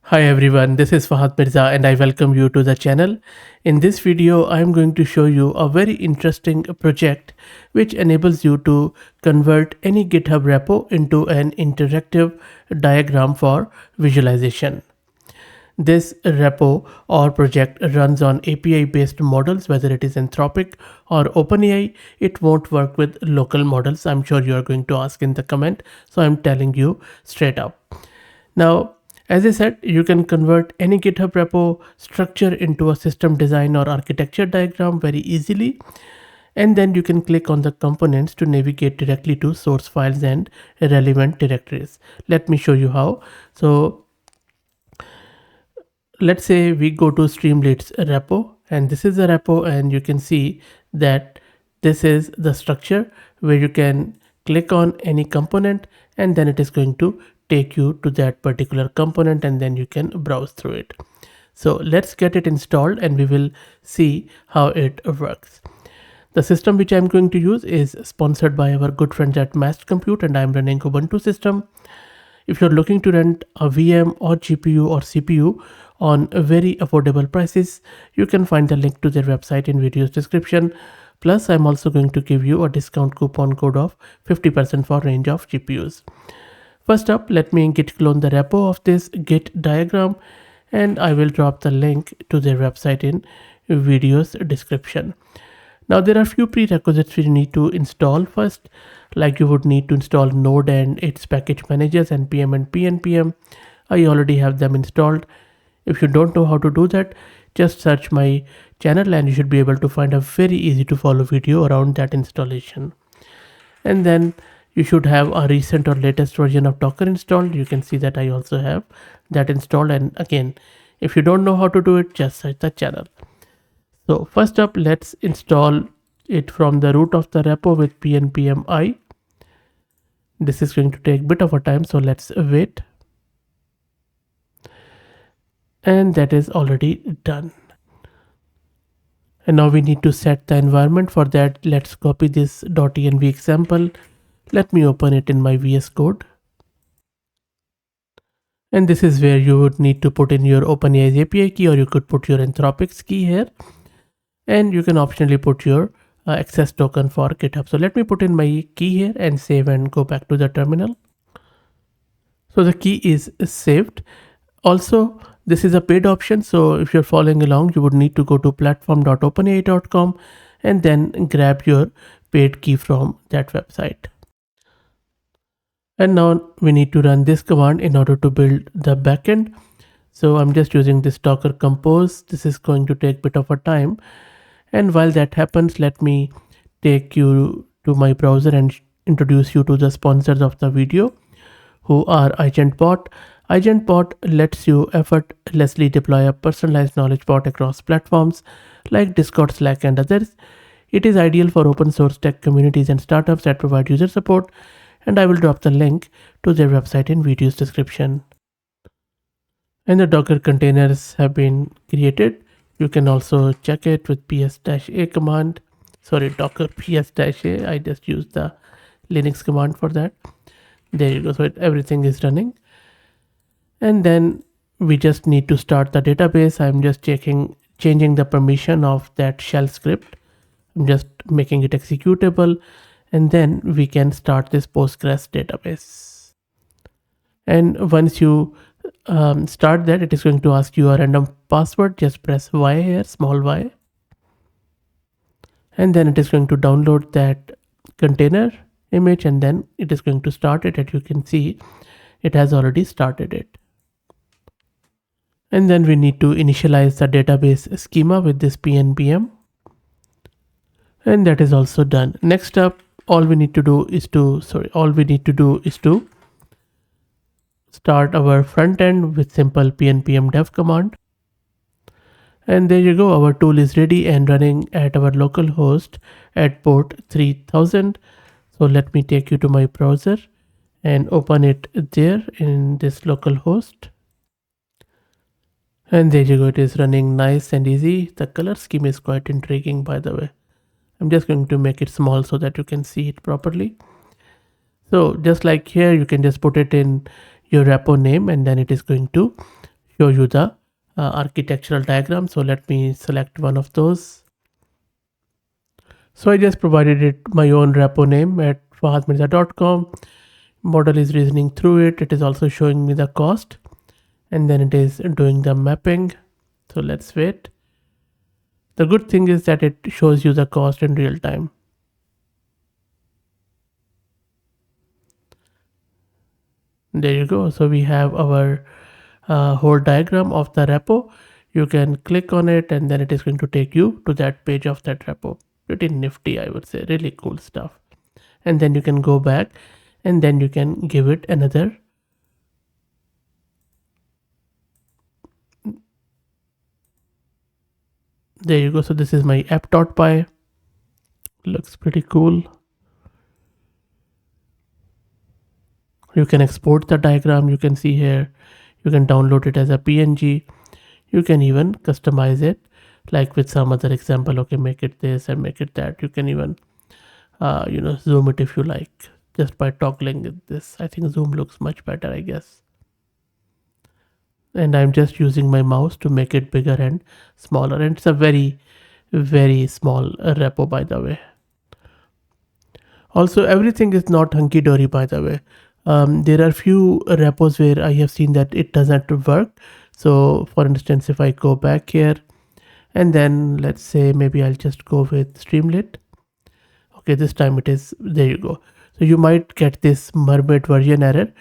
Hi everyone, this is Fahad Mirza and I welcome you to the channel. In this video, I am going to show you a very interesting project which enables you to convert any GitHub repo into an interactive diagram for visualization. This repo or project runs on API based models, whether it is Anthropic or OpenAI. It won't work with local models. I'm sure you are going to ask in the comment, so I'm telling you straight up. Now, as I said, you can convert any GitHub repo structure into a system design or architecture diagram very easily. And then you can click on the components to navigate directly to source files and relevant directories. Let me show you how. So let's say we go to Streamlit's repo, and this is the repo, and you can see that this is the structure where you can click on any component and then it is going to take you to that particular component and then you can browse through it. So let's get it installed and we will see how it works. The system which I'm going to use is sponsored by our good friends at Massed Compute, and I'm running Ubuntu system. If you're looking to rent a VM or GPU or CPU on very affordable prices, you can find the link to their website in video's description. Plus, I'm also going to give you a discount coupon code of 50% for range of GPUs. First up, let me git clone the repo of this git diagram, and I will drop the link to their website in video's description. Now there are few prerequisites you need to install first, like you would need to install Node and its package managers, npm and pnpm. I already have them installed. If you don't know how to do that, just search my channel and you should be able to find a very easy to follow video around that installation. And then you should have a recent or latest version of Docker installed. You can see that I also have that installed. And again, if you don't know how to do it, just search the channel. So first up, let's install it from the root of the repo with pnpm I. This is going to take a bit of a time, so let's wait. And that is already done. And now we need to set the environment. For that, let's copy this .env example. Let me open it in my VS Code. And this is where you would need to put in your OpenAI's API key, or you could put your Anthropic's key here. And you can optionally put your access token for GitHub. So let me put in my key here and save and go back to the terminal. So the key is saved. Also, this is a paid option. So if you're following along, you would need to go to platform.openai.com and then grab your paid key from that website. And now we need to run this command in order to build the backend. So I'm just using this Docker compose. This is going to take a bit of a time. And while that happens, let me take you to my browser and introduce you to the sponsors of the video, who are AgentBot. AgentBot lets you effortlessly deploy a personalized knowledge bot across platforms like Discord, Slack, and others. It is ideal for open source tech communities and startups that provide user support, and I will drop the link to their website in video's description. And the Docker containers have been created. You can also check it with ps-a command. Sorry, docker ps-a. I just used the Linux command for that. There you go. So everything is running. And then we just need to start the database. I'm just changing the permission of that shell script. I'm just making it executable. And then we can start this Postgres database. And once you start that, it is going to ask you a random password. Just press Y here, small y, and then it is going to download that container image, and then it is going to start it. And you can see it has already started it. And then we need to initialize the database schema with this pnpm, and that is also done. Next up, all we need to do is to start our front end with simple pnpm dev command. And there you go, our tool is ready and running at our local host at port 3000. So let me take you to my browser and open it there in this local host. And there you go, it is running nice and easy. The color scheme is quite intriguing, by the way. I'm just going to make it small so that you can see it properly. So just like here, you can just put it in your repo name and then it is going to show you the architectural diagram. So let me select one of those. So I just provided it my own repo name at fahadmirza.com. Model is reasoning through it. It is also showing me the cost, and then it is doing the mapping. So let's wait. The good thing is that it shows you the cost in real time. There you go. So we have our whole diagram of the repo. You can click on it and then it is going to take you to that page of that repo. Pretty nifty, I would say. Really cool stuff. And then you can go back and then you can give it another. There you go. So this is my app.py. Looks pretty cool. You can export the diagram. You can see here, you can download it as a PNG. You can even customize it like with some other example. Okay, make it this and make it that. You can even zoom it if you like, just by toggling this. I think zoom looks much better, I guess. And I'm just using my mouse to make it bigger and smaller. And it's a very, very small repo, by the way. Also, everything is not hunky-dory, by the way. There are few repos where I have seen that it doesn't work. So for instance, if I go back here and then let's say maybe I'll just go with Streamlit. Okay, this time it is, there you go. So you might get this mermaid version error.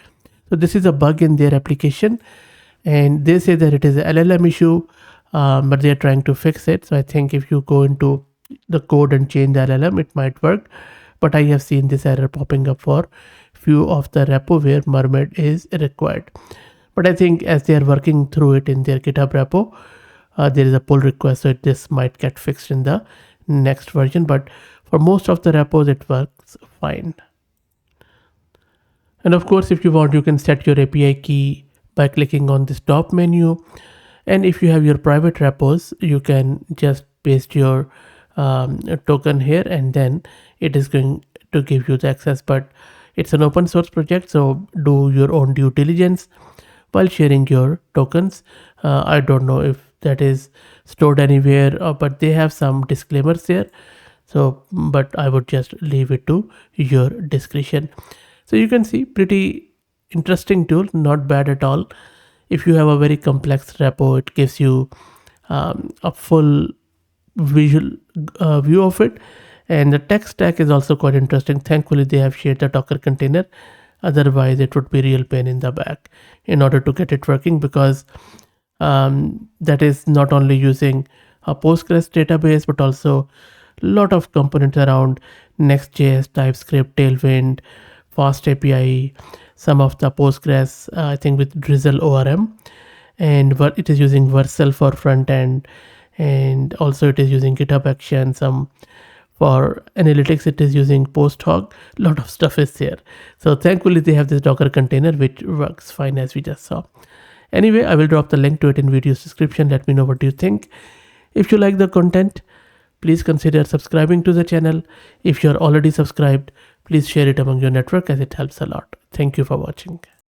So this is a bug in their application and they say that it is an LLM issue, but they're trying to fix it. So I think if you go into the code and change the LLM, it might work. But I have seen this error popping up for few of the repo where mermaid is required. But I think as they are working through it in their GitHub repo, there is a pull request, so this might get fixed in the next version. But for most of the repos, it works fine. And of course, if you want, you can set your API key by clicking on this top menu. And if you have your private repos, you can just paste your token here and then it is going to give you the access. But it's an open source project, so do your own due diligence while sharing your tokens. I don't know if that is stored anywhere, but they have some disclaimers there. So, but I would just leave it to your discretion. So you can see pretty interesting tool, not bad at all. If you have a very complex repo, it gives you a full visual view of it. And the tech stack is also quite interesting. Thankfully, they have shared the Docker container. Otherwise, it would be real pain in the back in order to get it working, because that is not only using a Postgres database, but also a lot of components around Next.js, TypeScript, Tailwind, Fast API, some of the Postgres, I think with Drizzle ORM, and it is using Vercel for front end, and also it is using GitHub Action. Some for analytics, it is using PostHog. A lot of stuff is there. So thankfully, they have this Docker container, which works fine as we just saw. Anyway, I will drop the link to it in video's description. Let me know what you think. If you like the content, please consider subscribing to the channel. If you're already subscribed, please share it among your network as it helps a lot. Thank you for watching.